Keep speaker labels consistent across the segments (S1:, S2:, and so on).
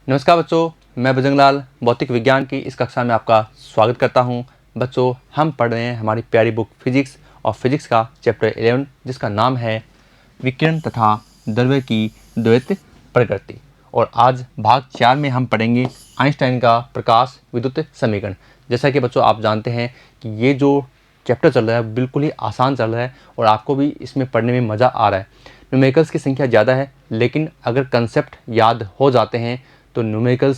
S1: नमस्कार बच्चों, मैं बजरंगलाल भौतिक विज्ञान की इस कक्षा में आपका स्वागत करता हूं। बच्चों, हम पढ़ रहे हैं हमारी प्यारी बुक फिजिक्स और फिजिक्स का चैप्टर 11 जिसका नाम है विकिरण तथा द्रव्य की द्वैत प्रकृति। और आज भाग 4 में हम पढ़ेंगे आइंस्टाइन का प्रकाश विद्युत समीकरण। जैसा कि बच्चों आप जानते हैं कि ये जो चैप्टर चल रहा है बिल्कुल ही आसान चल रहा है और आपको भी इसमें पढ़ने में मज़ा आ रहा है। न्यूमेरिकल्स की संख्या ज़्यादा है, लेकिन अगर कंसेप्ट याद हो जाते हैं तो न्यूमेरिकल्स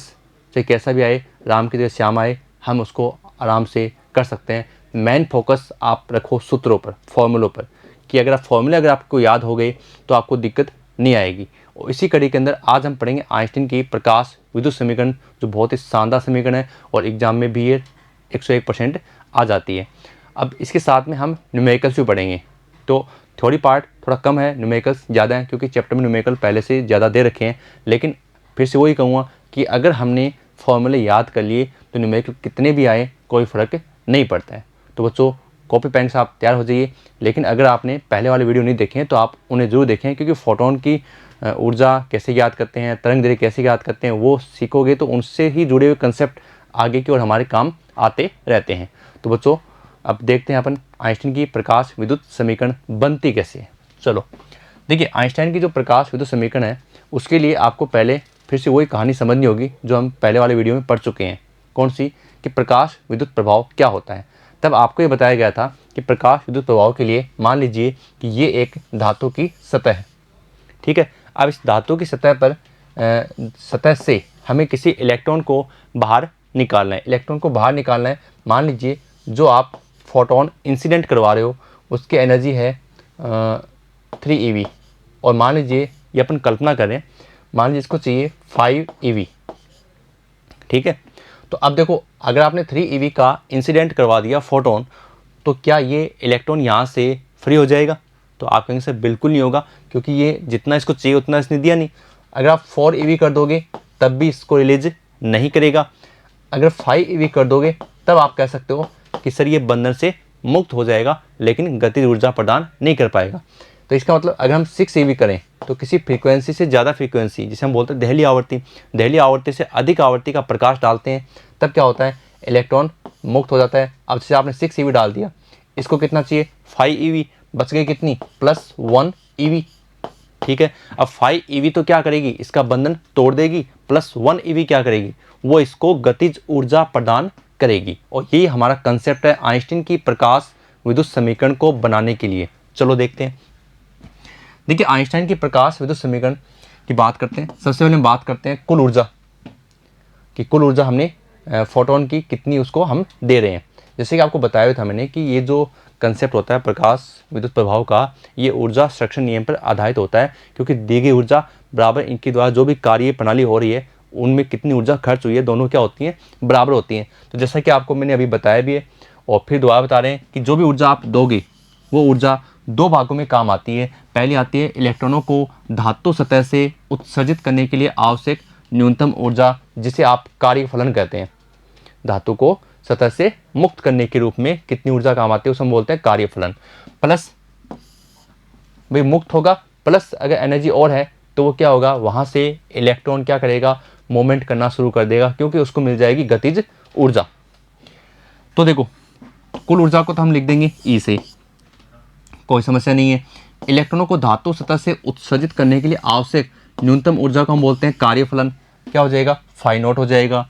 S1: से कैसा भी आए, राम की जगह श्याम आए, हम उसको आराम से कर सकते हैं। मेन फोकस आप रखो सूत्रों पर, फॉर्मूलों पर, कि अगर फॉर्मूले अगर आपको याद हो गए तो आपको दिक्कत नहीं आएगी। और इसी कड़ी के अंदर आज हम पढ़ेंगे आइंस्टीन की प्रकाश विद्युत समीकरण, जो बहुत ही शानदार समीकरण है और एग्जाम में भी ये 101% आ जाती है। अब इसके साथ में हम न्यूमेरिकल्स भी पढ़ेंगे। तो थ्योरी पार्ट थोड़ा कम है, न्यूमेरिकल्स ज़्यादा है, क्योंकि चैप्टर में न्यूमेरिकल पहले से ज़्यादा दे रखे हैं। लेकिन फिर से वही कहूँगा कि अगर हमने फॉर्मूले याद कर लिए तो न्यूमेरिकल कितने भी आए कोई फ़र्क नहीं पड़ता है। तो बच्चों, कॉपी पेन से आप तैयार हो जाइए। लेकिन अगर आपने पहले वाले वीडियो नहीं देखे हैं तो आप उन्हें ज़रूर देखें, क्योंकि फोटोन की ऊर्जा कैसे याद करते हैं, तरंग दैर्ध्य कैसे याद करते हैं, वो सीखोगे तो उनसे ही जुड़े हुए कंसेप्ट आगे की ओर हमारे काम आते रहते हैं। तो बच्चों, अब देखते हैं अपन आइंस्टाइन की प्रकाश विद्युत समीकरण बनती कैसे है। चलो देखिए, आइंस्टाइन की जो प्रकाश विद्युत समीकरण है उसके लिए आपको पहले फिर से वही कहानी समझनी होगी जो हम पहले वाले वीडियो में पढ़ चुके हैं। कौन सी? कि प्रकाश विद्युत प्रभाव क्या होता है। तब आपको ये बताया गया था कि प्रकाश विद्युत प्रभाव के लिए मान लीजिए कि ये एक धातु की सतह है, ठीक है। अब इस धातु की सतह पर सतह से हमें किसी इलेक्ट्रॉन को बाहर निकालना है। इलेक्ट्रॉन को बाहर निकालना है। मान लीजिए जो आप फोटोन इंसिडेंट करवा रहे हो उसकी एनर्जी है 3 eV, और मान लीजिए ये अपन कल्पना करें, मान लीजिए इसको चाहिए 5 eV, ठीक है। तो अब देखो, अगर आपने 3 eV का इंसिडेंट करवा दिया फोटोन, तो क्या ये इलेक्ट्रॉन यहाँ से फ्री हो जाएगा? तो आप कहेंगे सर बिल्कुल नहीं होगा, क्योंकि ये जितना इसको चाहिए उतना इसने दिया नहीं। अगर आप 4 eV कर दोगे तब भी इसको रिलीज नहीं करेगा। अगर 5 eV कर दोगे तब आप कह सकते हो कि सर ये बंधन से मुक्त हो जाएगा, लेकिन गतिज ऊर्जा प्रदान नहीं कर पाएगा। तो इसका मतलब अगर हम 6 eV करें तो किसी फ्रीक्वेंसी से ज़्यादा फ्रीक्वेंसी, जिसे हम बोलते हैं दहली आवर्ती से अधिक आवृत्ति का प्रकाश डालते हैं, तब क्या होता है, इलेक्ट्रॉन मुक्त हो जाता है। अब जैसे आपने 6 eV डाल दिया, इसको कितना चाहिए, 5 eV, बच गई कितनी, +1 eV, ठीक है। अब 5 eV तो क्या करेगी, इसका बंधन तोड़ देगी, +1 eV क्या करेगी, वो इसको गतिज ऊर्जा प्रदान करेगी। और यही हमारा कंसेप्ट है आइंस्टीन की प्रकाश विद्युत समीकरण को बनाने के लिए। चलो देखते हैं। देखिए, आइंस्टाइन की प्रकाश विद्युत समीकरण की बात करते हैं। सबसे पहले हम बात करते हैं कुल ऊर्जा कि कुल ऊर्जा हमने फोटोन की कितनी उसको हम दे रहे हैं। जैसे कि आपको बताया था मैंने कि ये जो कंसेप्ट होता है प्रकाश विद्युत प्रभाव का, ये ऊर्जा संरक्षण नियम पर आधारित होता है, क्योंकि दी गई ऊर्जा बराबर इनके द्वारा जो भी कार्य प्रणाली हो रही है उनमें कितनी ऊर्जा खर्च हुई है, दोनों क्या होती हैं, बराबर होती हैं। तो जैसा कि आपको मैंने अभी बताया भी है और फिर दोबारा बता रहे हैं कि जो भी ऊर्जा आप दोगे वो ऊर्जा दो भागों में काम आती है। पहली आती है इलेक्ट्रॉनों को धातु सतह से उत्सर्जित करने के लिए आवश्यक न्यूनतम ऊर्जा, जिसे आप कार्य फलन कहते हैं। धातु को सतह से मुक्त करने के रूप में कितनी ऊर्जा काम आती है उसे हम बोलते हैं कार्य फलन। प्लस भाई मुक्त होगा, प्लस अगर एनर्जी और है तो वो क्या होगा, वहां से इलेक्ट्रॉन क्या करेगा, मूवमेंट करना शुरू कर देगा, क्योंकि उसको मिल जाएगी गतिज ऊर्जा। तो देखो, कुल ऊर्जा को तो हम लिख देंगे ई से, कोई समस्या नहीं है। इलेक्ट्रॉनों को धातु सतह से उत्सर्जित करने के लिए आवश्यक न्यूनतम ऊर्जा को हम बोलते हैं कार्यफलन, क्या हो जाएगा, फाई नॉट हो जाएगा।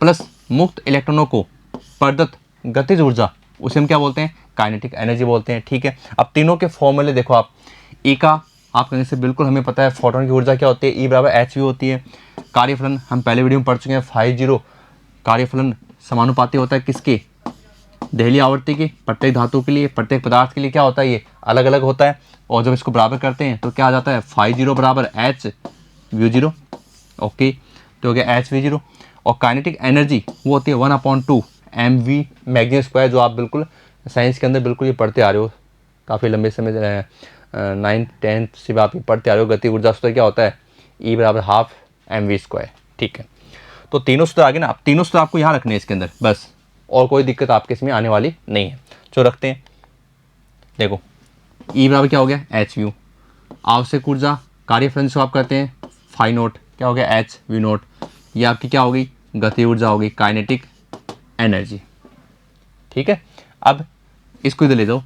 S1: प्लस मुक्त इलेक्ट्रॉनों को प्रदत्त गतिज ऊर्जा, उसे हम क्या बोलते हैं, काइनेटिक एनर्जी बोलते हैं, ठीक है। अब तीनों के फॉर्मूले देखो आप, ई का आप कहने से बिल्कुल हमें पता है फोटोन की ऊर्जा क्या होती है, ई बराबर एच वी होती है। कार्यफलन हम पहले वीडियो में पढ़ चुके हैं, 50 कार्यफलन समानुपाती होता है किसके, दहली आवर्ती के। प्रत्येक धातु के लिए, प्रत्येक पदार्थ के लिए क्या होता है, ये अलग अलग होता है। और जब इसको बराबर करते हैं तो क्या आ जाता है, 50 बराबर एच वी 0, ओके, तो हो गया एच वी 0। और काइनेटिक एनर्जी वो होती है 1/2 mv मैग्नीफिक स्क्वायर, जो आप बिल्कुल साइंस के अंदर बिल्कुल ये पढ़ते आ रहे हो काफ़ी लंबे समय, 9th-10th से भी आप ये पढ़ते आ रहे हो। गति ऊर्जा सूत्र क्या होता है, ई बराबर ½ mv², ठीक है। तो तीनों सूत्र आगे ना, आप तीनों सूत्र आपको यहाँ रखने हैं इसके अंदर बस, और कोई दिक्कत आपके इसमें आने वाली नहीं है। जो रखते हैं, देखो ई बराबर क्या हो गया, एच व्यू, आवश्यक ऊर्जा कार्यफलन से आप करते हैं फाई नोट, क्या हो गया, एच वी नोट, ये आपकी क्या होगी, गति ऊर्जा होगी, काइनेटिक एनर्जी। ठीक है, अब इसको इधर ले जाओ,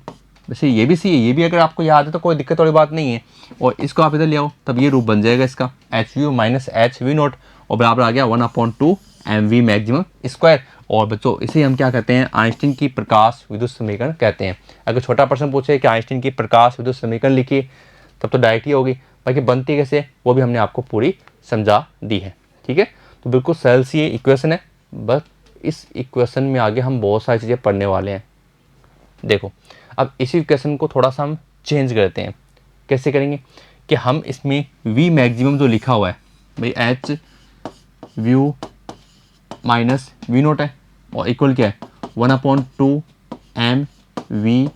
S1: वैसे ये भी सही है, ये भी अगर आपको याद है तो कोई दिक्कत वाली बात नहीं है। और इसको आप इधर ले आओ, तब ये रूप बन जाएगा इसका H we minus H V note, और बराबर आ गया 1/2 एम वी मैक्सिमम स्क्वायर। और बच्चों इसे हम क्या कहते हैं, आइंस्टीन की प्रकाश विद्युत समीकरण कहते हैं। अगर छोटा प्रश्न पूछे कि आइंस्टीन की प्रकाश विद्युत समीकरण लिखिए, तब तो डायरेक्ट ही होगी, बाकी बनती कैसे वो भी हमने आपको पूरी समझा दी है। ठीक है, तो बिल्कुल सरल सी ये इक्वेशन है, बस इस इक्वेशन में आगे हम बहुत सारी चीज़ें पढ़ने वाले हैं। देखो अब इसी इक्वेशन को थोड़ा सा हम चेंज करते हैं। कैसे करेंगे कि हम इसमें v मैक्सिमम जो लिखा हुआ है भाई H view minus V naught है, और इक्वल क्या है 1/2 एम वी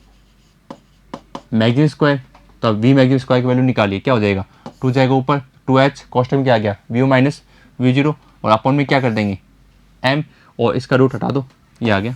S1: मैक्सिमम स्क्वायर। तो अब वी मैक्सिमम स्क्वायर की वैल्यू निकालिए, क्या हो जाएगा 2 जाएगा ऊपर, 2h कॉन्स्टेंट में क्या आ गया व्यू माइनस वी जीरो, और अपॉन में क्या कर देंगे m, और इसका रूट हटा दो, ये आ गया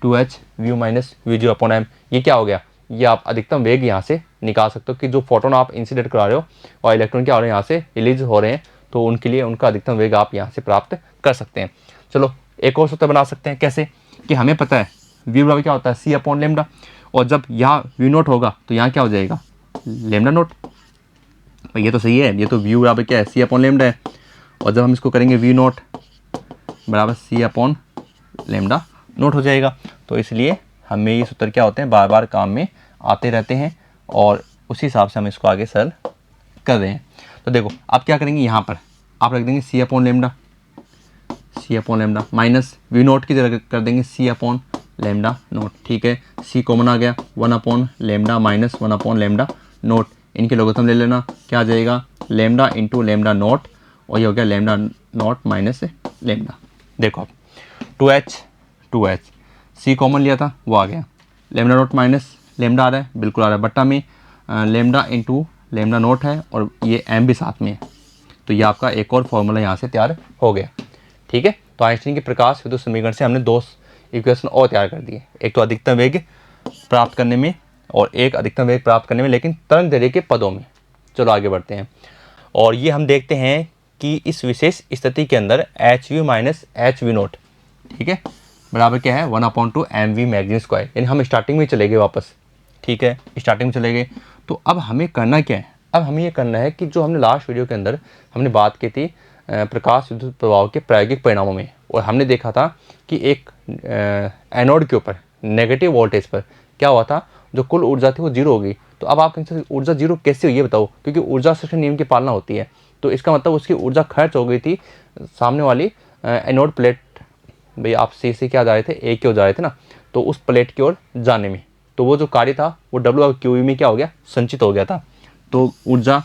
S1: 2h view minus V zero upon M. ये क्या हो गया, ये आप अधिकतम वेग यहाँ से निकाल सकते हो कि जो फोटोन आप इंसिडेंट करा रहे हो और इलेक्ट्रॉन क्या हो रहे हैं यहाँ से रिलीज हो रहे हैं, तो उनके लिए उनका अधिकतम वेग आप यहाँ से प्राप्त कर सकते हैं। चलो एक और सूत्र बना सकते हैं, कैसे कि हमें पता है वी बराबर क्या होता है सी अपॉन लेमडा, और जब यहाँ वी नोट होगा तो यहाँ क्या हो जाएगा लेमडा नोट। ये तो सही है, ये तो व्यू बराबर क्या है सी अपॉन लेमडा है, और जब हम इसको करेंगे वी नोट बराबर सी अपॉन लेमडा नोट हो जाएगा। तो इसलिए हमें ये सूत्र क्या होते हैं बार बार काम में आते रहते हैं, और उसी हिसाब से हम इसको आगे सरल कर रहे हैं। तो देखो आप क्या करेंगे, यहाँ पर आप रख देंगे C upon lambda minus V naught की जगह कर देंगे सी अपॉन लेमडा नोट। ठीक है, सी कॉमन आ गया 1 लेमडा माइनस 1 लेमडा नोट, इनके लोगोथम ले लेना, क्या आ जाएगा लेमडा इंटू लेमडा नोट, और ये हो गया लेमडा नोट माइनस लेमडा। देखो आप 2h सी कॉमन लिया था वो आ गया, लेमडा नोट माइनस लेमडा आ रहा है, बिल्कुल आ रहा है, बट्टा में लेमडा इंटू लेमडा नोट है, और ये m भी साथ में है, तो ये आपका एक और फॉर्मूला यहाँ से तैयार हो गया। ठीक है, तो आइंस्टीन के प्रकाश विद्युत समीकरण से हमने 2 इक्वेशन और तैयार कर दिए, एक तो अधिकतम वेग प्राप्त करने में और एक अधिकतम वेग प्राप्त करने में लेकिन तरंग दैर्ध्य के पदों में। चलो आगे बढ़ते हैं, और ये हम देखते हैं कि इस विशेष स्थिति के अंदर H we minus H V naught, ठीक है, बराबर क्या है 1/2 एम वी मैक्सिमम स्क्वायर, यानी हम स्टार्टिंग में चले गए वापस। ठीक है, स्टार्टिंग में चले गए, तो अब हमें करना क्या है, अब हमें ये करना है कि जो हमने लास्ट वीडियो के अंदर हमने बात की थी प्रकाश विद्युत प्रभाव के प्रायोगिक परिणामों में, और हमने देखा था कि एक एनोड के ऊपर नेगेटिव वोल्टेज पर क्या हुआ था, जो कुल ऊर्जा थी वो जीरो हो गई। तो अब आप कहेंगे ऊर्जा जीरो कैसे हुई ये बताओ, क्योंकि ऊर्जा संरक्षण नियम की पालना होती है, तो इसका मतलब उसकी ऊर्जा खर्च हो गई थी सामने वाली एनोड प्लेट, भाई आप सी से क्या जा रहे थे ए की ओर जा रहे थे ना, तो उस प्लेट की ओर जाने में, तो वो जो कार्य था वो W/QE में क्या हो गया संचित हो गया था। तो ऊर्जा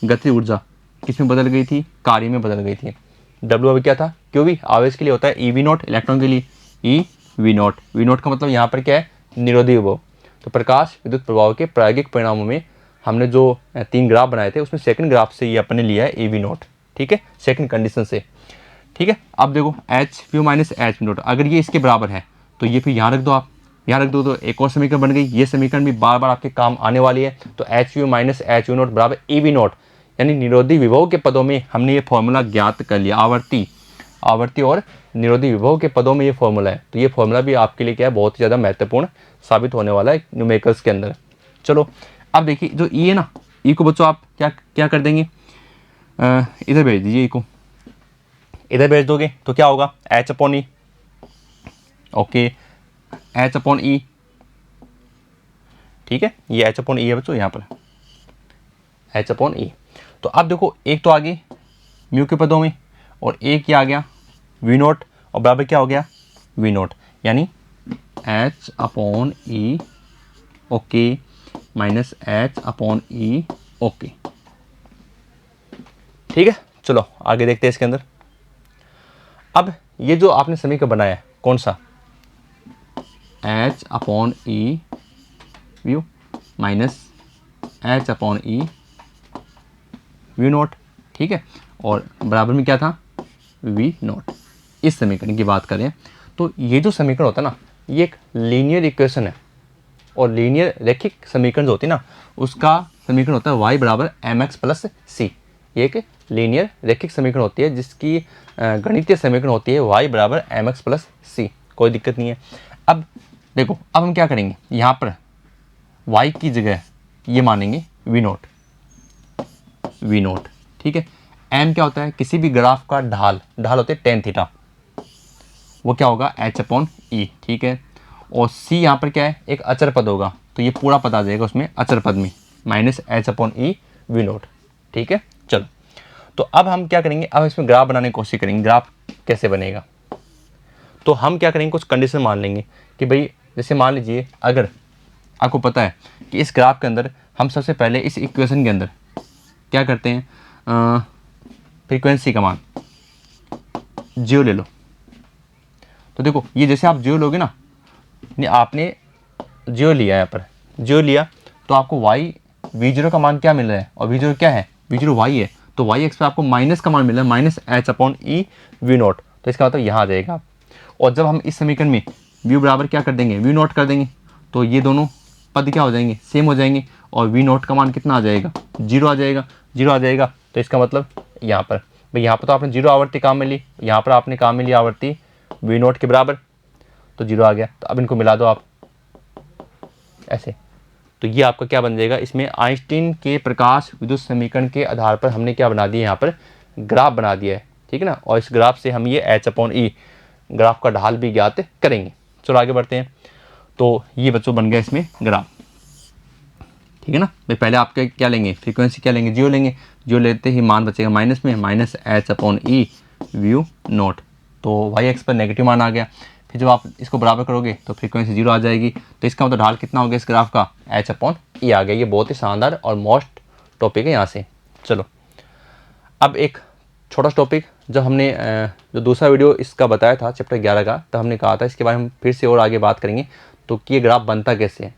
S1: गति ऊर्जा किस में बदल गई थी, कार्य में बदल गई थी। W क्या था, QV आवेश के लिए होता है, EV नॉट इलेक्ट्रॉन के लिए EV नॉट, वी नॉट का मतलब यहाँ पर क्या है निरोधी विभव। तो प्रकाश विद्युत प्रभाव के प्रायोगिक परिणामों में हमने जो 3 ग्राफ बनाए थे उसमें सेकंड ग्राफ से ये अपने लिया है EV नॉट। ठीक है, सेकंड कंडीशन से। ठीक है, अब देखो H view minus H note, अगर ये इसके बराबर है तो ये फिर यहाँ रख दो, आप यहाँ रख दो तो एक और समीकरण बन गई, ये समीकरण भी बार बार आपके काम आने वाली है। तो H view minus H view note बराबर EV नोट, यानी निरोधी विभव के पदों में हमने ये फॉर्मूला ज्ञात कर लिया, आवर्ती और निरोधी विभव के पदों में ये फॉर्मूला है। तो ये फॉर्मूला भी आपके लिए क्या है बहुत ही ज़्यादा महत्वपूर्ण साबित होने वाला है न्यूमेरिकल्स के अंदर। चलो अब देखिए जो ई है ना, ई को बच्चों आप क्या क्या कर देंगे, इधर भेज दीजिए, ई को इधर भेज दोगे तो क्या होगा एच अपॉन ई, ओके एच अपॉन ई। ठीक है, ये एच अपॉन ई है बच्चों, यहाँ पर एच अपॉन ई। तो अब देखो एक तो आ गई म्यू के पदों में, और एक ये आ गया वी नोट, और बराबर क्या हो गया वी नोट, यानी एच अपॉन ई ओके माइनस एच अपॉन ई ओके। ठीक है, चलो आगे देखते हैं इसके अंदर। अब ये जो आपने समीकरण बनाया है कौन सा, H upon E nu minus H upon E V naught. ठीक है, और बराबर में क्या था वी नोट। इस समीकरण की बात करें तो ये जो समीकरण होता है ना, ये एक लीनियर इक्वेशन है, और लीनियर रैखिक समीकरण जो होती है ना उसका समीकरण होता है y बराबर mx प्लस सी, ये एक लीनियर रैखिक समीकरण होती है जिसकी गणितीय समीकरण होती है y बराबर mx प्लस सी। कोई दिक्कत नहीं है। अब देखो, अब हम क्या करेंगे, यहाँ पर y की जगह ये मानेंगे वी नोट, ठीक है। m क्या होता है, किसी भी ग्राफ का ढाल होते हैं टेन थीटा, वो क्या होगा h/e, ठीक है। और c यहाँ पर क्या है, एक अचर पद होगा, तो ये पूरा पद आ जाएगा उसमें अचर पद में, माइनस h/e वी नोट, ठीक है। चलो, तो अब हम क्या करेंगे, अब इसमें ग्राफ बनाने की कोशिश करेंगे। ग्राफ कैसे बनेगा, तो हम क्या करेंगे, कुछ कंडीशन मान लेंगे कि भाई जैसे मान लीजिए, अगर आपको पता है कि इस ग्राफ के अंदर हम सबसे पहले इस इक्वेशन के अंदर क्या करते हैं, फ्रीक्वेंसी का मान जियो ले लो। तो देखो, ये जैसे आप जियो लोगे ना, आपने जियो लिया, यहाँ पर जियो लिया, तो आपको वाई v0 का मान क्या मिल रहा है, और v0 क्या है, v0 y है, तो y एक्स पर आपको माइनस का मान मिल रहा है, माइनस h/e वी नोट। तो इसका मतलब यहाँ आ जाएगा आप। और जब हम इस समीकरण में v बराबर क्या कर देंगे, वी नोट कर देंगे, तो ये दोनों पद क्या हो जाएंगे, सेम हो जाएंगे, और वी नोट का मान कितना आ जाएगा, 0 आ जाएगा, 0 आ जाएगा। तो इसका मतलब यहाँ पर भाई, यहाँ पर तो आपने 0 आवृत्ति काम में ली, यहाँ पर आपने काम में ली आवृत्ति वी नोट के बराबर, तो 0 आ गया। तो अब इनको मिला दो आप ऐसे, तो ये आपका क्या बन जाएगा, इसमें आइंस्टीन के प्रकाश विद्युत समीकरण के आधार पर हमने क्या बना दिया, यहाँ पर ग्राफ बना दिया है, ठीक है ना। और इस ग्राफ से हम ये h/e ग्राफ का ढाल भी ज्ञात करेंगे। चलो आगे बढ़ते हैं। तो ये बच्चों बन गया इसमें ग्राफ, ठीक है ना। भाई पहले आपके क्या लेंगे, फ्रीक्वेंसी क्या लेंगे, जियो लेंगे, जियो लेते ही मान बचेगा माइनस में, माइनस h/e व्यू नोट, तो y एक्स पर नेगेटिव मान आ गया। फिर जब आप इसको बराबर करोगे तो फ्रीक्वेंसी 0 आ जाएगी, तो इसका मतलब ढाल कितना हो गया इस ग्राफ का, h/e आ गया। ये बहुत ही शानदार और मोस्ट टॉपिक है यहाँ से। चलो, अब एक छोटा टॉपिक, जब हमने जो दूसरा वीडियो इसका बताया था चैप्टर 11 का, तब हमने कहा था इसके बारे में हम फिर से और आगे बात करेंगे, तो कि ये ग्राफ बनता कैसे है।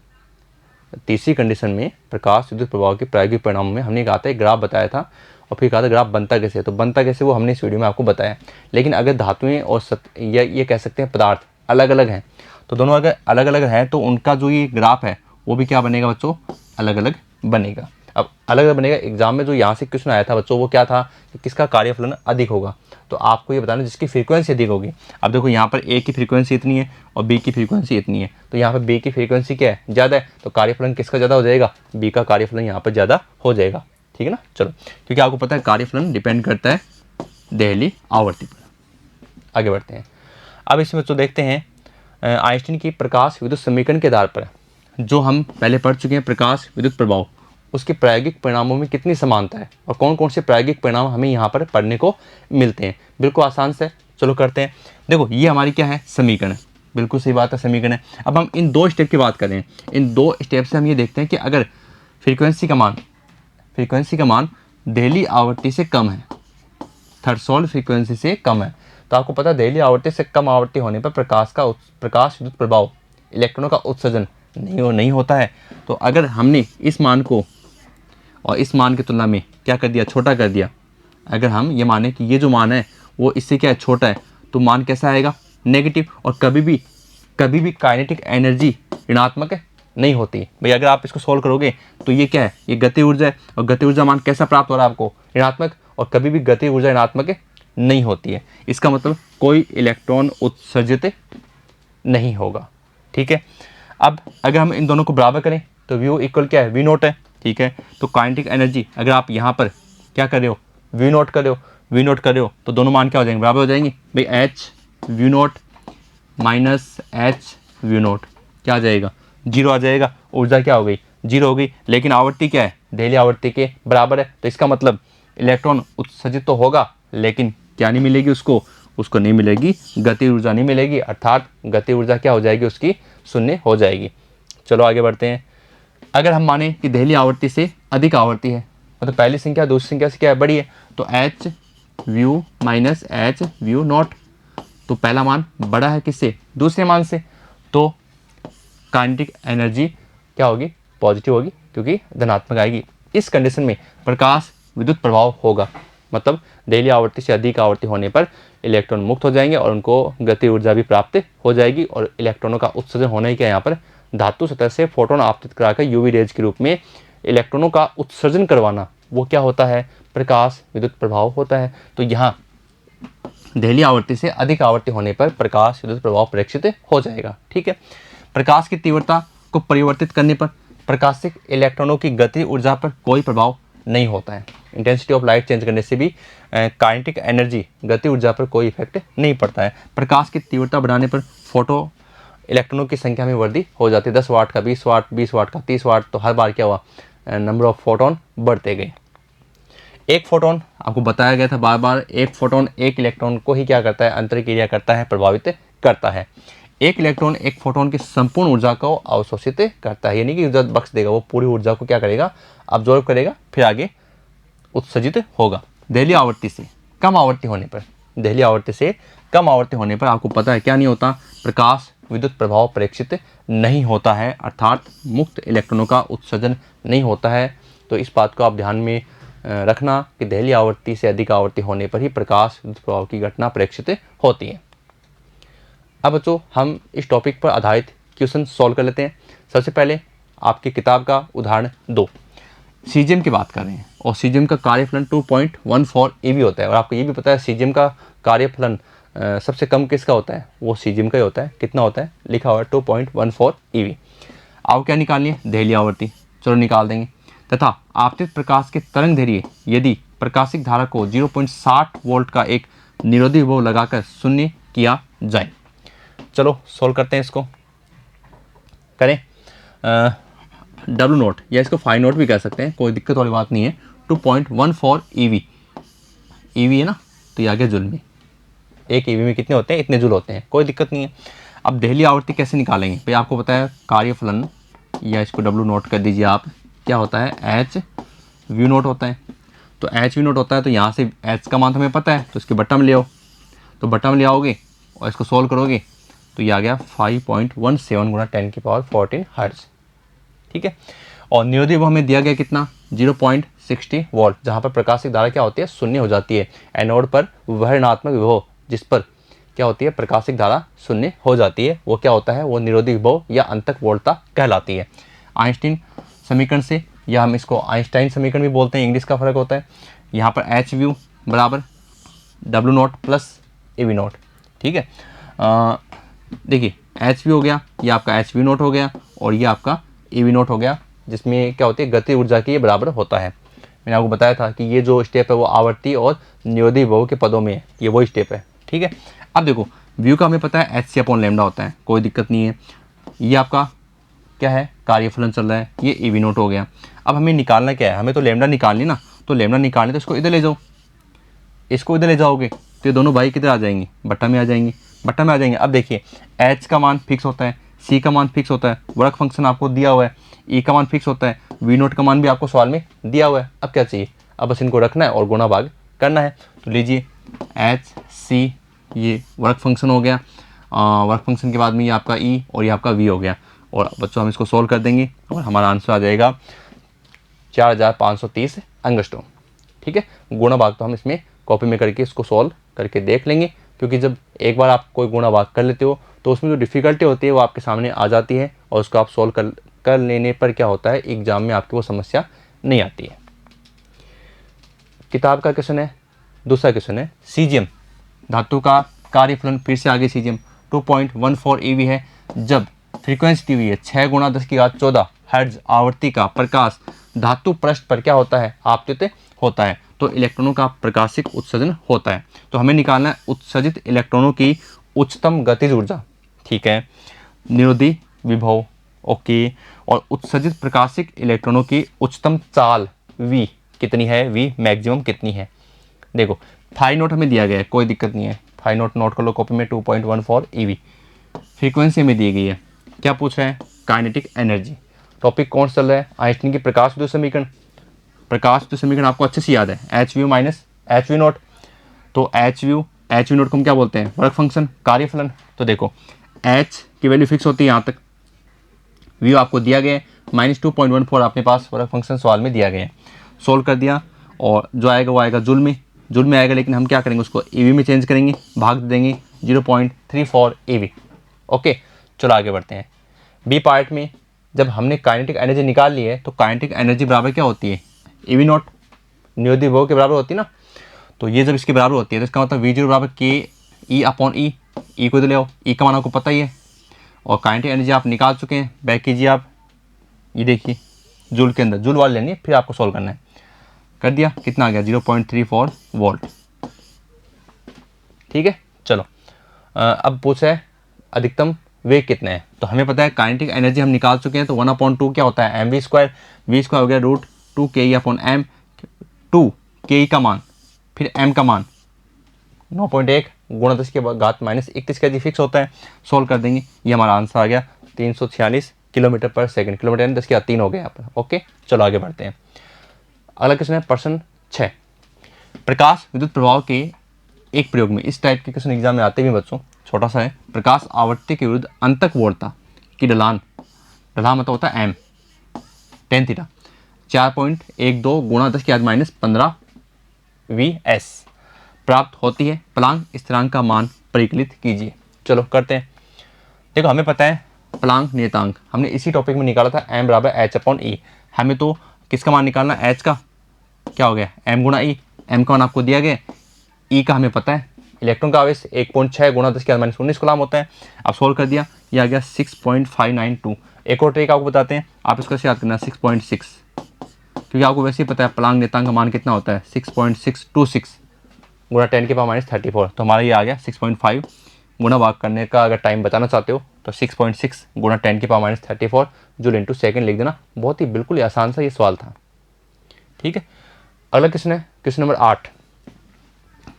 S1: तीसरी कंडीशन में प्रकाश विद्युत प्रभाव के प्रायोगिक परिणामों में हमने कहा था एक ग्राफ बताया था, और फिर कहा था ग्राफ बनता कैसे है। तो बनता कैसे वो हमने इस वीडियो में आपको बताया। लेकिन अगर धातुएं और या ये कह सकते हैं पदार्थ अलग अलग हैं, तो दोनों अगर अलग अलग हैं तो उनका जो ये ग्राफ है वो भी क्या बनेगा बच्चों, अलग अलग बनेगा। अब अलग अलग बनेगा, एग्जाम में जो यहाँ से क्वेश्चन आया था बच्चों, वो क्या था कि किसका कार्यफलन अधिक होगा, तो आपको ये बताना जिसकी फ्रीक्वेंसी अधिक होगी। अब देखो, यहाँ पर ए की फ्रीक्वेंसी इतनी है और बी की फ्रीक्वेंसी इतनी है, तो यहाँ पर बी की फ्रीक्वेंसी क्या है, ज़्यादा है, तो कार्यफलन किसका ज़्यादा हो जाएगा, बी का कार्यफलन यहाँ पर ज़्यादा हो जाएगा, ठीक है ना। चलो, क्योंकि आपको पता है कार्यफलन डिपेंड करता है देहली आवर्ती पर। आगे बढ़ते हैं। अब इसमें बच्चों देखते हैं आइंस्टीन की प्रकाश विद्युत समीकरण के आधार पर, जो हम पहले पढ़ चुके हैं प्रकाश विद्युत प्रभाव, उसके प्रायोगिक परिणामों में कितनी समानता है और कौन कौन से प्रायोगिक परिणाम हमें यहाँ पर पढ़ने को मिलते हैं। बिल्कुल आसान से चलो करते हैं। देखो, ये हमारी क्या है, समीकरण है, बिल्कुल सही बात है, समीकरण है। अब हम इन दो स्टेप की बात करें, इन दो स्टेप से हम ये देखते हैं कि अगर फ्रीक्वेंसी का मान देहली आवृत्ति से कम है, थ्रेशोल्ड फ्रीक्वेंसी से कम है, तो आपको पता है देहली आवृत्ति से कम आवृत्ति होने पर प्रकाश विद्युत प्रभाव, इलेक्ट्रॉनों का उत्सर्जन नहीं होता है। तो अगर हमने इस मान को और इस मान की तुलना में क्या कर दिया, छोटा कर दिया, अगर हम ये माने कि ये जो मान है वो इससे क्या है, छोटा है, तो मान कैसा आएगा, नेगेटिव। और कभी भी काइनेटिक एनर्जी ऋणात्मक नहीं होती भाई। अगर आप इसको सोल्व करोगे तो ये क्या है, ये गति ऊर्जा है, और गति ऊर्जा मान कैसा प्राप्त हो रहा है आपको, ऋणात्मक। और कभी भी गति ऊर्जा ऋणात्मक नहीं होती है, इसका मतलब कोई इलेक्ट्रॉन उत्सर्जित नहीं होगा, ठीक है। अब अगर हम इन दोनों को बराबर करें तो व्यू इक्वल क्या है, वी नोट है, ठीक है। तो काइनेटिक एनर्जी अगर आप यहाँ पर क्या कर रहे हो, वी नोट कर रहे हो, तो दोनों मान क्या हो जाएंगे, बराबर हो जाएंगे भाई। H V note minus H V note क्या आ जाएगा, 0 आ जाएगा। ऊर्जा क्या हो गई, 0 हो गई। लेकिन आवृत्ति क्या है, देहली आवृत्ति के बराबर है, तो इसका मतलब इलेक्ट्रॉन उत्सर्जित तो होगा, लेकिन क्या नहीं मिलेगी उसको नहीं मिलेगी, गति ऊर्जा नहीं मिलेगी, अर्थात गति ऊर्जा क्या हो जाएगी, उसकी शून्य हो जाएगी। चलो आगे बढ़ते हैं। अगर हम माने कि देहली आवृत्ति से अधिक आवृत्ति है, मतलब पहली संख्या दूसरी संख्या से क्या है, बड़ी है, तो H view minus H view not, तो पहला मान बड़ा है किससे, दूसरे मान से, तो काइनेटिक एनर्जी क्या होगी, पॉजिटिव होगी, क्योंकि धनात्मक आएगी। इस कंडीशन में प्रकाश विद्युत प्रभाव होगा, मतलब देहली आवृत्ति से अधिक आवृत्ति होने पर इलेक्ट्रॉन मुक्त हो जाएंगे और उनको गति ऊर्जा भी प्राप्त हो जाएगी। और इलेक्ट्रॉनों का उत्सर्जन होने के यहाँ पर धातु सतह से फोटोन आपतित कराकर यूवी रेज के रूप में इलेक्ट्रॉनों का उत्सर्जन करवाना, वो क्या होता है, प्रकाश विद्युत प्रभाव होता है। तो यहाँ दहलीय आवर्ती से अधिक आवर्ती होने पर प्रकाश विद्युत प्रभाव प्रेक्षित हो जाएगा। ठीक है। प्रकाश की तीव्रता को परिवर्तित करने पर प्रकाशिक इलेक्ट्रॉनों की गति ऊर्जा पर कोई प्रभाव नहीं होता है। इंटेंसिटी ऑफ लाइट चेंज करने से भी काइनेटिक एनर्जी गति ऊर्जा पर कोई इफेक्ट नहीं पड़ता है। प्रकाश की तीव्रता बढ़ाने पर फोटो इलेक्ट्रॉनों की संख्या में वृद्धि हो जाती है। 10 वाट का 20 वाट, 20 वाट का 30 वाट, तो हर बार क्या हुआ, नंबर ऑफ फोटोन बढ़ते गए। एक फोटोन, आपको बताया गया था बार बार, एक फोटोन एक इलेक्ट्रॉन को ही क्या करता है, अंतरक्रिया करता है, प्रभावित करता है। एक इलेक्ट्रॉन एक फोटोन की संपूर्ण ऊर्जा को अवशोषित करता है, यानी कि ऊर्जा बख्श देगा, वो पूरी ऊर्जा को क्या करेगा, अब्जॉर्ब करेगा, फिर आगे उत्सर्जित होगा। दहलीय आवर्ती से कम आवर्ती होने पर, दहलीय आवर्ती से कम आवर्ती होने पर आपको पता है क्या नहीं होता, प्रकाश विद्युत प्रभाव प्रेक्षित नहीं होता है, अर्थात मुक्त इलेक्ट्रॉनों का उत्सर्जन नहीं होता है। तो इस बात को आप ध्यान में रखना कि दहलीय आवर्ती से अधिक आवर्ती होने पर ही प्रकाश विद्युत प्रभाव की घटना प्रेक्षित होती है। अब बच्चों हम इस टॉपिक पर आधारित क्वेश्चन सॉल्व कर लेते हैं। सबसे पहले आपकी किताब का उदाहरण 2, सीजियम की बात कर रहे हैं और सीजियम का कार्यफलन 2.14 eV होता है। और आपको ये भी पता है सीजियम का कार्यफलन सबसे कम किसका होता है, वो सीजियम का ही होता है। कितना होता है, लिखा हुआ है 2.14 eV। आप क्या निकालिए, दहलीय आवर्ती, चलो निकाल देंगे। तथा आपतित प्रकाश के तरंग दैर्घ्य यदि प्रकाशिक धारा को 0.60 वोल्ट का एक निरोधी विभव लगाकर शून्य किया जाए। चलो सोल्व करते हैं, इसको करें। डब्ल्यू नोट या इसको फाइव नोट भी कह सकते हैं, कोई दिक्कत वाली बात नहीं है। 2.14 eV, eV है ना, तो ये आ गया जूल में। एक eV में कितने होते हैं, इतने जूल होते हैं, कोई दिक्कत नहीं है। अब दहलीय आवर्ती कैसे निकालेंगे भाई, आपको पता है कार्यफलन, या इसको डब्ल्यू नोट कर दीजिए आप, क्या होता है, एच वी नोट होता है। तो एच वी नोट होता है, तो यहाँ से एच का मान हमें पता है, तो इसके बट्टा में ले आओ, तो बट्टा में ले आओगे और इसको सोल्व करोगे तो ये आ गया 5.17 गुणा 10⁻14 हर्ट्ज। ठीक है। और निरोधी विभव हमें दिया गया कितना, 0.60 वोल्ट, जहाँ पर प्रकाशिक धारा क्या होती है, शून्य हो जाती है। एनोड पर वह ऋणात्मक विभव जिस पर क्या होती है, प्रकाशिक धारा शून्य हो जाती है, वो क्या होता है, वो निरोधी विभव या अंतक वोल्टता कहलाती है। आइंस्टीन समीकरण से, या हम इसको आइंस्टाइन समीकरण भी बोलते हैं, इंग्लिश का फर्क होता है। यहाँ पर एच व्यू बराबर W note plus A V naught. ठीक है। देखिए एच वी हो गया, ये आपका एच वी नोट हो गया, और ये आपका ए वी नोट हो गया, जिसमें क्या होती है, गति ऊर्जा की ये बराबर होता है। मैंने आपको बताया था कि ये जो स्टेप है वो आवर्ती और निरोधी विभव के पदों में है, ये वो स्टेप है। ठीक है। अब देखो व्यू का हमें पता है HC/λ होता है, कोई दिक्कत नहीं है। ये आपका क्या है, कार्यफलन चल रहा है, ये ए वी नोट हो गया। अब हमें निकालना क्या है, हमें तो लैम्डा निकालनी ना, तो लैम्डा निकालनी, तो इसको इधर ले जाओ, इसको इधर ले जाओगे तो ये दोनों भाई किधर आ जाएंगे, बट्टा में आ जाएंगे, बट्टा में आ जाएंगे। अब देखिए एच का मान फिक्स होता है, सी का मान फिक्स होता है, वर्क फंक्शन आपको दिया हुआ है, ई का मान फिक्स होता है, वी नोट का मान भी आपको सवाल में दिया हुआ है। अब क्या चाहिए, अब बस इनको रखना है और गुणा भाग करना है। तो लीजिए एच सी, ये वर्क फंक्शन हो गया, वर्क फंक्शन के बाद में ये आपका ई और ये आपका वी हो गया। और बच्चों हम इसको सोल्व कर देंगे और हमारा आंसर आ जाएगा 4530 एंगस्ट्रॉम। ठीक है। गुणा भाग तो हम इसमें कॉपी में करके इसको सॉल्व करके देख लेंगे, क्योंकि जब एक बार आप कोई गुणा भाग कर लेते हो तो उसमें जो डिफ़िकल्टी होती है वो आपके सामने आ जाती है, और उसको आप सॉल्व कर लेने पर क्या होता है, एग्जाम में आपकी वो समस्या नहीं आती है। किताब का क्वेश्चन है, दूसरा क्वेश्चन है, सीजियम धातु का कार्यफलन, फिर से आगे सीजियम 2.14 eV है, जब फ्रीक्वेंसी दी हुई है 6 × 10⁻14 हर्ट्ज आवर्ती का प्रकाश धातु पृष्ठ पर क्या होता है, आपतित होता है, तो इलेक्ट्रॉनों का प्रकाशिक उत्सर्जन होता है। तो हमें निकालना है उत्सर्जित इलेक्ट्रॉनों की उच्चतम गतिज ऊर्जा। ठीक है। निरोधी विभव, ओके, और उत्सर्जित प्रकाशिक इलेक्ट्रॉनों की उच्चतम चाल V कितनी है, V मैक्सिमम कितनी है। देखो फाइव नोट हमें दिया गया है, कोई दिक्कत नहीं है, फाइव नोट नोट कर लो कॉपी में, 2.14 eV। फ्रीक्वेंसी में दी गई है, क्या पूछ रहा है, काइनेटिक एनर्जी। टॉपिक कौन चल रहा है, आइंस्टीन की प्रकाश विद्युत समीकरण। प्रकाश विद्युत समीकरण आपको अच्छे से याद है, H view minus H V note. तो एच वी नोट को हम क्या बोलते हैं, वर्क फंक्शन, कार्यफलन। तो देखो एच की वैल्यू फिक्स होती है यहाँ तक, व्यू आपको दिया गया है, -2.14 आपके पास वर्क फंक्शन सवाल में दिया गया है। सोल्व कर दिया और जो आएगा वो आएगा जूल में आएगा, लेकिन हम क्या करेंगे, उसको ईवी में चेंज करेंगे, भाग देंगे 0.34 eV। ओके, चलो आगे बढ़ते हैं। बी पार्ट में जब हमने काइनेटिक एनर्जी निकाल ली है, तो काइनेटिक एनर्जी बराबर क्या होती है, ईवी नॉट। निरोधी विभव के बराबर होती है ना, तो ये जब इसके बराबर होती है तो इसका मतलब V0 बराबर के ई अपॉन ई, ई को इधर ले आओ, ई का मान आपको पता ही है, और काइनेटिक एनर्जी आप निकाल चुके हैं, बैक कीजिए आप, ये देखिए जूल के अंदर, जूल वाले लेंगे फिर आपको सॉल्व करना है। कर दिया, कितना आ गया 0.34 वोल्ट। ठीक है, चलो अब पूछा है अधिकतम वेग कितने हैं, तो हमें पता है काइनेटिक एनर्जी हम निकाल चुके हैं, तो 1/2 क्या होता है mv², v² हो गया √2ke/m, 2 के का मान फिर m का मान 9.1 गुणा 10 के घात -31 का जी फिक्स होता है। सॉल्व कर देंगे, ये हमारा आंसर आ गया 346 किलोमीटर पर सेकंड, किलोमीटर यानी 10 के घात 3 हो गया यहाँ पर। ओके, चलो आगे बढ़ते हैं। अगला क्वेश्चन है प्रश्न 6, प्रकाश विद्युत प्रभाव के एक प्रयोग में, इस टाइप के क्वेश्चन एग्जाम में आते भी बच्चों, छोटा सा है, प्रकाश आवृत्ति के विरुद्ध अंतक वोल्टता की ढलान, ढलान मतलब होता है m tan थीटा 4.12 गुणा 10 की घात -15 Vs प्राप्त होती है, प्लांक स्थिरांक का मान परिकलित कीजिए। चलो करते हैं। देखो हमें पता है प्लांक नियतांक हमने इसी टॉपिक में निकाला था, m बराबर h/e। हमें तो किसका मान निकालना, h का, क्या हो गया m गुणा e, m का मान आपको दिया गया, e का हमें पता है, इलेक्ट्रॉन का आवेश 1.6 गुणा 10 की घात -19 कूलम होता है। अब सोल्व कर दिया, ये आ गया 6.592। एक और ट्रिक आपको बताते हैं, आप इसको ऐसे याद करना 6.6, क्योंकि आपको वैसे ही पता है प्लांक नियतांक का मान कितना होता है 6.626 गुणा 10 के पावर -34, तो हमारा ये आ गया 6.5 गुणा भाग करने का अगर टाइम बचाना चाहते हो तो 6.6 गुणा 10 के पावर -34 जूल इंटू सेकेंड लिख देना। बहुत ही बिल्कुल ही आसान सा ये सवाल था। ठीक है, अगला क्वेश्चन है क्वेश्चन नंबर 8,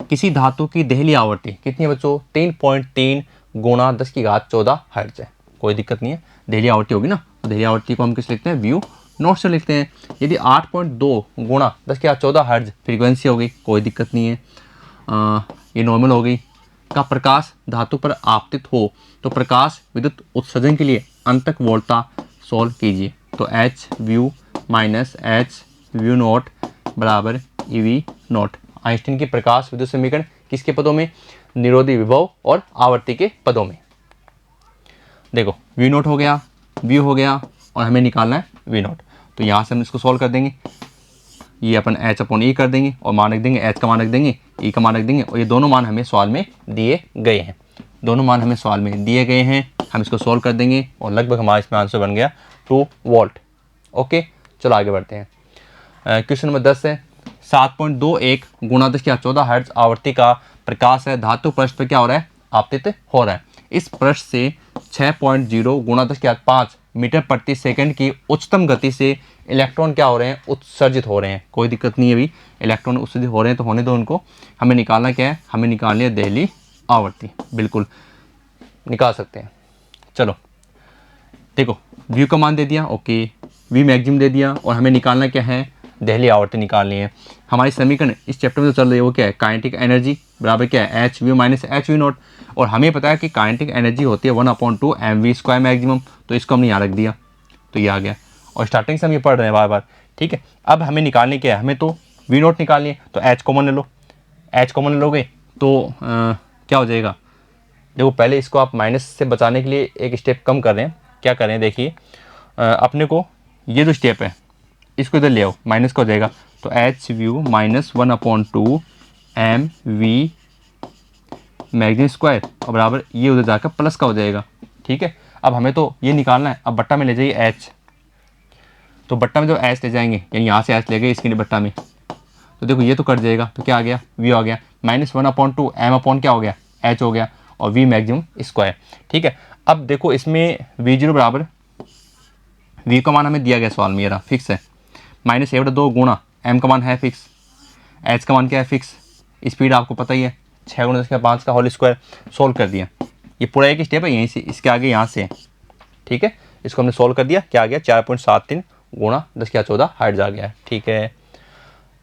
S1: किसी धातु की देहली आवृत्ति कितनी है बच्चों, 3.3 गुणा 10 की घात 14 हर्ट्ज है। कोई दिक्कत नहीं है, देहली आवृत्ति होगी ना, तो देहली आवृत्ति को हम किस लिखते हैं, व्यू नोट से लिखते हैं। यदि 8.2 गुणा 10 की घात 14 हर्ट्ज फ्रीक्वेंसी हो गई, कोई दिक्कत नहीं है, ये नॉर्मल हो गई, का प्रकाश धातु पर आपतित हो तो प्रकाश विद्युत उत्सर्जन के लिए अंतक वोल्टता सॉल्व कीजिए। तो H view minus H view note बराबर ई वी नोट। आइंस्टीन की प्रकाश विद्युत समीकरण किसके पदों में, निरोधी विभव और आवर्ती के पदों में। देखो वी नोट हो गया, व्यू हो गया, और हमें निकालना है वी नोट, तो यहाँ से हम इसको सॉल्व कर देंगे, ये अपन h/e कर देंगे और मान रख देंगे, h का मान रख देंगे, e का मान रख देंगे, और ये दोनों मान हमें सवाल में दिए गए हैं, दोनों मान हमें सवाल में दिए गए हैं। हम इसको सॉल्व कर देंगे और लगभग हमारा इसमें आंसर बन गया 2 वोल्ट। ओके, चलो आगे बढ़ते हैं। क्वेश्चन नंबर 10 है, 7.21 गुणा 10 की घात 14 हर्ट्ज आवृत्ति का प्रकाश है धातु पृष्ठ पर क्या हो रहा है, आपतित हो रहा है। इस पृष्ठ से 6.0 गुणा 10 की घात 5 मीटर प्रति सेकंड की उच्चतम गति से इलेक्ट्रॉन क्या हो रहे हैं, उत्सर्जित हो रहे हैं। कोई दिक्कत नहीं है, अभी इलेक्ट्रॉन उत्सर्जित हो रहे हैं तो होने दो उनको। हमें निकालना क्या है, हमें निकालनी है देहली आवृत्ति, बिल्कुल निकाल सकते हैं। चलो देखो व्यू का मान दे दिया, ओके, वी मैक्सिमम दे दिया, और हमें निकालना क्या है, देहली आवृत्ति निकालनी है। हमारी समीकरण इस चैप्टर में जो चल रही है वो क्या है, काइनेटिक एनर्जी बराबर क्या है, H view minus H V note, और हमें पता है कि काइनेटिक एनर्जी होती है 1/2 mv² मैक्सिमम, तो इसको हमने यहाँ रख दिया, तो ये आ गया, और स्टार्टिंग से हम ये पढ़ रहे हैं बार बार। ठीक है, अब हमें निकालनी क्या है, हमें तो वी नोट निकालनी है, तो एच कॉमन ले लो, एच कॉमन ले लोगे तो क्या हो जाएगा, देखो पहले इसको आप माइनस से बचाने के लिए एक स्टेप कम कर रहे हैं, क्या कर रहे हैं देखिए, अपने को ये जो स्टेप है इसको इधर ले आओ, माइनस का हो जाएगा, तो H view minus 1/2 M V मैग्नीम स्क्वायर और बराबर ये उधर जाकर प्लस का हो जाएगा। ठीक है, अब हमें तो ये निकालना है, अब बट्टा में ले जाइए एच, तो बट्टा में जो एच ले जाएंगे यानी यहाँ से एच ले गए इसके लिए बट्टा में, तो देखो ये तो कट जाएगा, तो क्या आ गया, वी आ गया माइनस 1/2 एम अपॉन क्या हो गया, एच हो गया, और वी मैक्सिमम स्क्वायर। ठीक है, अब देखो इसमें V0 बराबर, वी का मान हमें दिया गया सवाल में, ये रहा फिक्स है, -1/2 गुणा एम का मान है फिक्स, एच का मान क्या है फिक्स, स्पीड आपको पता ही है 6 × 10 की 5 का होल स्क्वायर। सोल्व कर दिया, ये पूरा एक स्टेप है, यहीं से इसके आगे यहाँ से। ठीक है, इसको हमने सोल्व कर दिया, क्या आ गया 4.73 गुणा 10 की घात 14 हर्ट्ज आ गया है। ठीक है,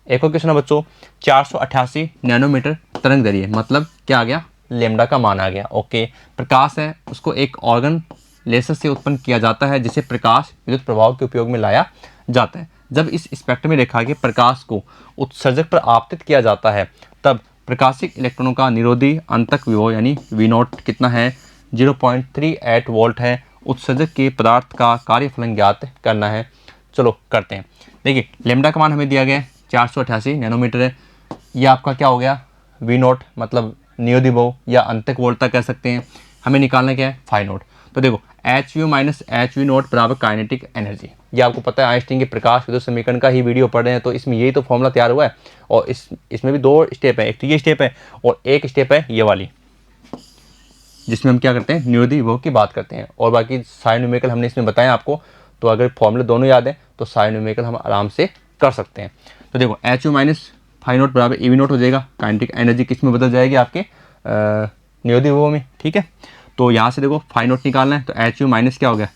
S1: एक और क्वेश्चन है बच्चों, 488 नैनोमीटर तरंग दैर्घ्य, मतलब क्या आ गया, लेमडा का मान आ गया। ओके, प्रकाश है उसको एक ऑर्गन लेसर से उत्पन्न किया जाता है जिसे प्रकाश विद्युत प्रभाव के उपयोग में लाया जाता है। जब इस स्पेक्ट्रम में रेखा के प्रकाश को उत्सर्जक पर आपतित किया जाता है तब प्रकाशिक इलेक्ट्रॉनों का निरोधी अंतक विभव यानी वी नोट कितना है, 0.38 वोल्ट है। उत्सर्जक के पदार्थ का कार्यफलन ज्ञात करना है। चलो करते हैं। देखिए लेमडा का मान हमें दिया गया है 488 नैनोमीटर है। ये आपका क्या हो गया, वी नोट मतलब नियोदिबो या अंतक वोल्टा कह सकते हैं। हमें निकालना क्या है, फाई नोट। तो देखो H U minus H V naught बराबर काइनेटिक एनर्जी। ये आपको पता है आइंस्टीन के प्रकाश विद्युत समीकरण का ही वीडियो पढ़ रहे हैं, तो इसमें यही तो फॉर्मूला तैयार हुआ है। और इसमें भी 2 स्टेप है, एक तो ये स्टेप है और एक स्टेप है ये वाली, जिसमें हम क्या करते हैं, नियोदिबो की बात करते हैं। और बाकी साइन न्यूमेरिकल हमने इसमें बताया आपको, तो अगर फॉर्मूले दोनों याद है तो साइन न्यूमेरिकल हम आराम से कर सकते हैं। तो देखो H U minus phi naught बराबर ई वी नोट हो जाएगा। काइनेटिक एनर्जी किस में बदल जाएगी, आपके नियोदिबो में, ठीक है। तो यहाँ से देखो फाई नोट निकालना है, तो एच यू माइनस क्या हो गया,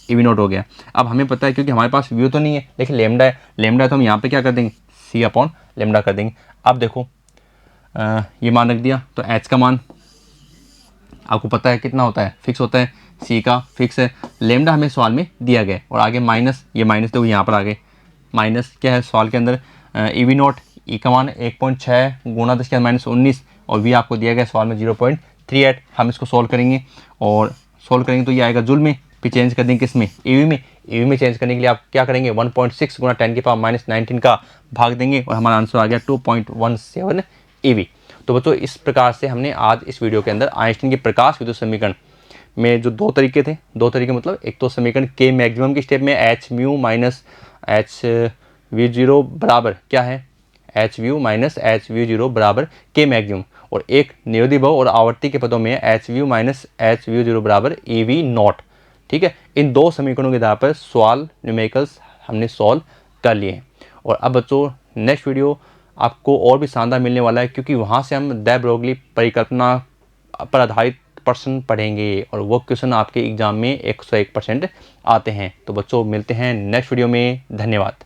S1: ई वी नोट हो गया। अब हमें पता है क्योंकि हमारे पास व्यू तो नहीं है लेकिन लेमडा है, लेमडा है तो हम यहाँ पे क्या कर देंगे, सी अपॉन लेमडा कर देंगे। अब देखो ये मान रख दिया, तो एच का मान आपको पता है कितना होता है, फिक्स होता है, सी का फिक्स है, लेमडा हमें सवाल में दिया गया है। और आगे माइनस, ये माइनस देखो यहाँ पर आगे माइनस क्या है सवाल के अंदर, ई वी नोट, ई का मान 1.6 गुणा 10 के माइनस 19 और वी आपको दिया गया सवाल में 0.38। हम इसको सॉल्व करेंगे और सॉल्व करेंगे तो ये आएगा जूल में, फिर चेंज कर देंगे किस में, ईवी में। ईवी में चेंज करने के लिए आप क्या करेंगे, 1.6 गुणा 10 की पावर माइनस 19 का भाग देंगे और हमारा आंसर आ गया 2.17 ईवी। तो बच्चों इस प्रकार से हमने आज इस वीडियो के अंदर आइंस्टीन के प्रकाश विद्युत समीकरण में जो 2 तरीके थे, 2 तरीके मतलब एक तो समीकरण के मैक्सिमम की स्टेप में H mu minus H we zero बराबर क्या है, H view minus H view zero बराबर के मैक्सिमम, और एक नियोदिबो और आवर्ती के पदों में H view minus H view zero बराबर ई वी नॉट। ठीक है, इन 2 समीकरणों के आधार पर सवाल न्यूमेरिकल्स हमने सॉल्व कर लिए हैं। और अब बच्चों नेक्स्ट वीडियो आपको और भी शानदार मिलने वाला है, क्योंकि वहाँ से हम डे ब्रोगली परिकल्पना पर आधारित प्रश्न पढ़ेंगे और वो क्वेश्चन आपके एग्जाम में 101% आते हैं। तो बच्चों मिलते हैं नेक्स्ट वीडियो में, धन्यवाद।